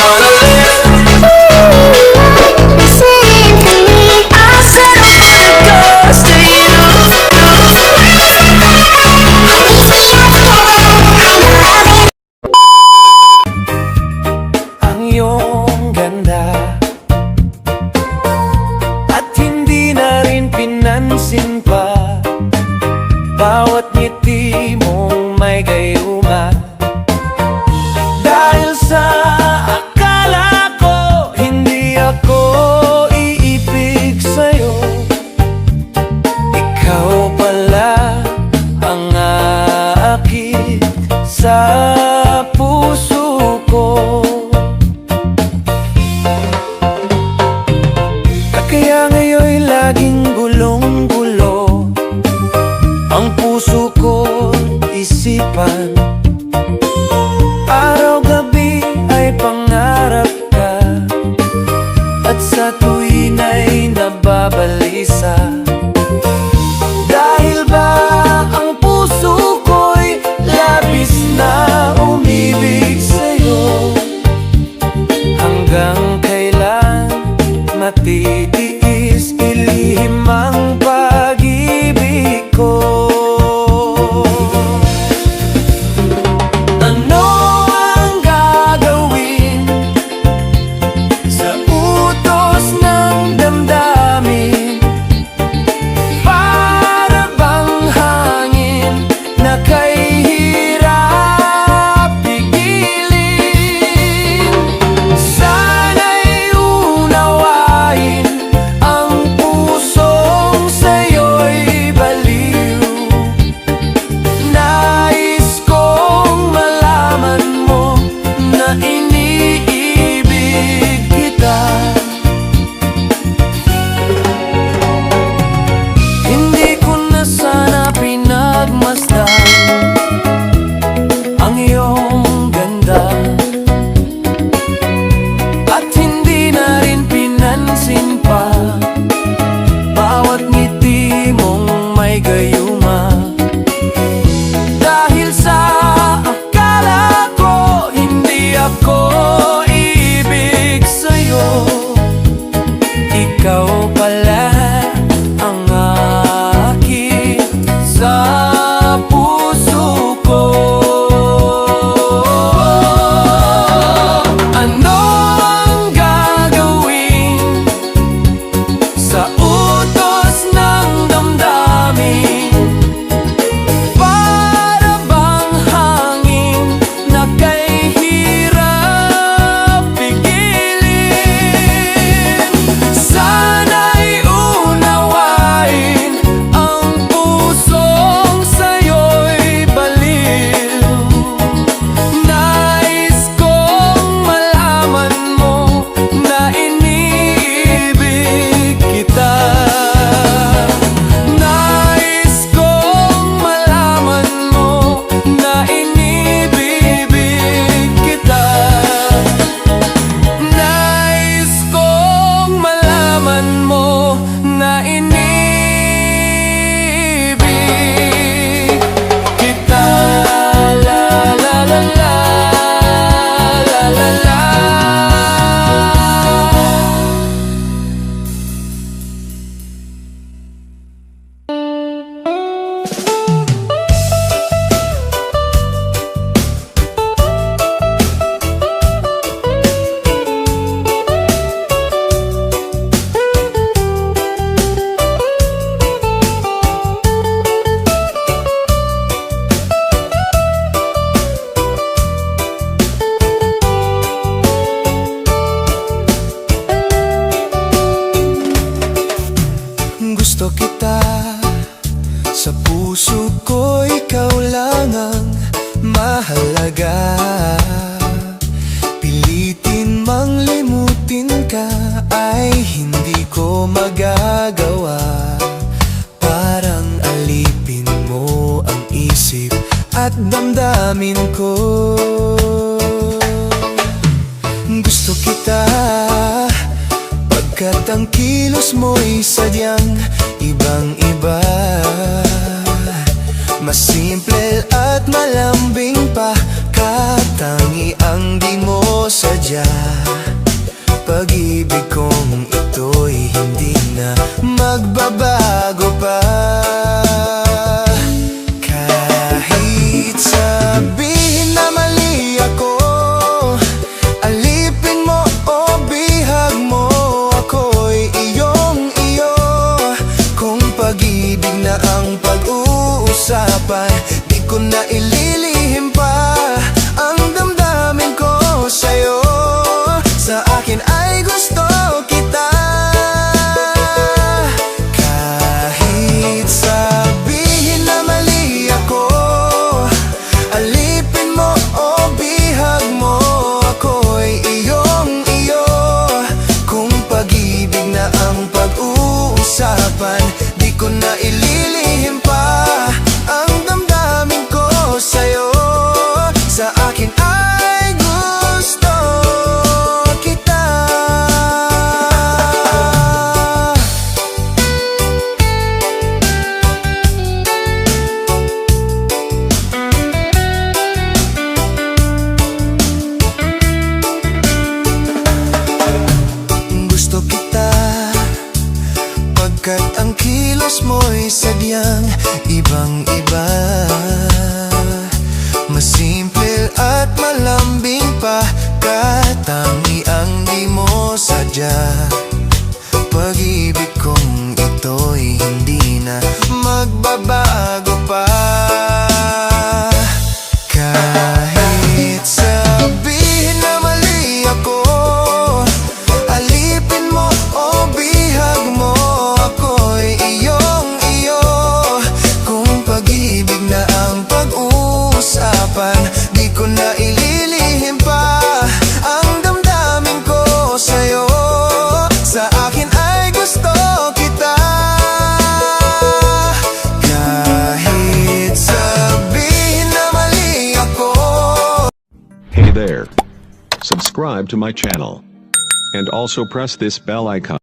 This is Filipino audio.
wanna live. Sing to me, I said I wanna go to you. Ang iyong ganda at hindi na rin pinansin pa. Bawat ngiti mong may gayuma. Dahil sa akala ko hindi ako iibig sa'yo, ikaw pala ang aakit sa puso ko. Kaya ngayon'y laging gulong-gulo ang puso ko, isipan. Araw-gabi ay pangarap ka, at sa tuwin ay nababalisa. Dahil ba ang puso ko'y labis na umibig sa'yo? Hanggang kailan matitiis ilihim ang pag-ibig ko? Ano ang gagawin sa utos ng damdamin? Para bang hangin na kay hirap pigilin? Sana'y unawain ang pusong sa'yo'y baliw. Nais kong malaman mo na iniibig kita. Hindi ko na sana pinagmasdan ang iyong ganda, at hindi na rin pinansin pa bawat ngiti mong may gayuma. Dahil sa akala ko hindi ako iibig sa'yo, ikaw pala ang aakit sa puso ko. Ano ang gagawin sa utos ng damdamin? Para bang hangin na kay hirap pigilin? Sana'y unawain ang pusong sa'yo'y baliw. Nais kong malaman mo na iniibig kita. Nais kong malaman mo na inibibig kita. Nais kong malaman mo na inibig kita. La la la la, la la la. Gusto kita, sa puso ko ikaw lang ang mahalaga. Pilitin mang limutin ka ay hindi ko magagawa. Parang alipin mo ang isip at damdamin ko. Gusto kita, pagkat ang kilos mo'y sadyang ibang-iba. Mas simple at malambing pa, katangi ang di mo sadya. Pag-ibig kong ito'y hindi na magbabago pa. Kahit sabihin na mali ako, alipin mo o bihag mo, ako'y iyong iyo. Kung pag-ibig na ang pag-uusapan, di ko na ililihim pa ang damdamin ko sa'yo. Sa akin ay gusto kita. Kahit sabihin na mali ako, alipin mo o bihag mo, ako'y iyong iyo. Kung pag-ibig na ang pag-uusapan, di ko na ililihim pa ang damdamin ko sa'yo. Sa akin ay gusto kita. Gusto kita pagkat ang kilos mo'y sadyang ibang-iba. Masimple at malambing pa, katangiang di mo sadya. Pag-ibig kong ito'y hindi na magbabago pa. Kahit sabihin na mali ako, alipin mo o bihag mo, ako'y iyong iyo. Kung pag-ibig na ang pag-uusapan, di ko na ililihim pa ang damdamin ko sa'yo. Sa akin ay gusto kita. Kahit sabihin na mali ako. Hey there. Subscribe to my channel. And also press this bell icon.